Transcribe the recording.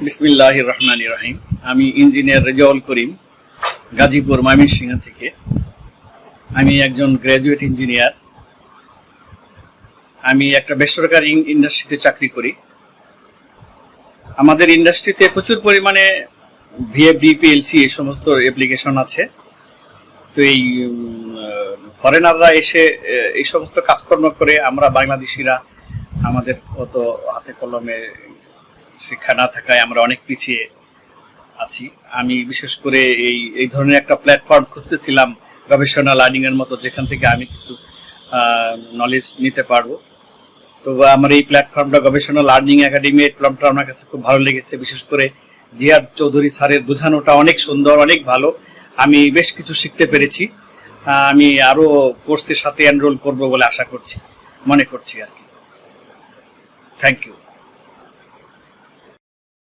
বিসমিল্লাহির রহমানির রহিম। আমি ইঞ্জিনিয়ার রেজাউল করিম, গাজীপুর ময়মনসিংহ থেকে। আমি একজন গ্র্যাজুয়েট ইঞ্জিনিয়ার। আমি একটা বেসরকারি ইন্ডাস্ট্রিতে চাকরি করি। আমাদের ইন্ডাস্ট্রিতে প্রচুর পরিমাণে ভিএফডি, পিএলসি এই সমস্ত অ্যাপ্লিকেশন আছে। তো এই ফরেনাররা এসে এই সমস্ত কাজকর্ম করে আমরা বাংলাদেশিরা আমাদের অত হাতে কলমে শিক্ষা না থাকায় আমরা অনেক পিছিয়ে আছি। আমি বিশেষ করে এই ধরনের একটা প্ল্যাটফর্ম খুঁজতেছিলাম, গবেষণা লার্নিং এর মতো, যেখান থেকে আমি কিছু নলেজ নিতে পারবো। তো আমার এই প্ল্যাটফর্মটা গবেষণা লার্নিং একাডেমি, এই প্ল্যাটফর্মটা আমার কাছে খুব ভালো লেগেছে। বিশেষ করে জিয়াদ চৌধুরী স্যারের বোঝানোটা অনেক সুন্দর, অনেক ভালো। আমি বেশ কিছু শিখতে পেরেছি। আমি আরো কোর্সের সাথে এনরোল করব বলে আশা করছি, মনে করছি আর কি। Thank you.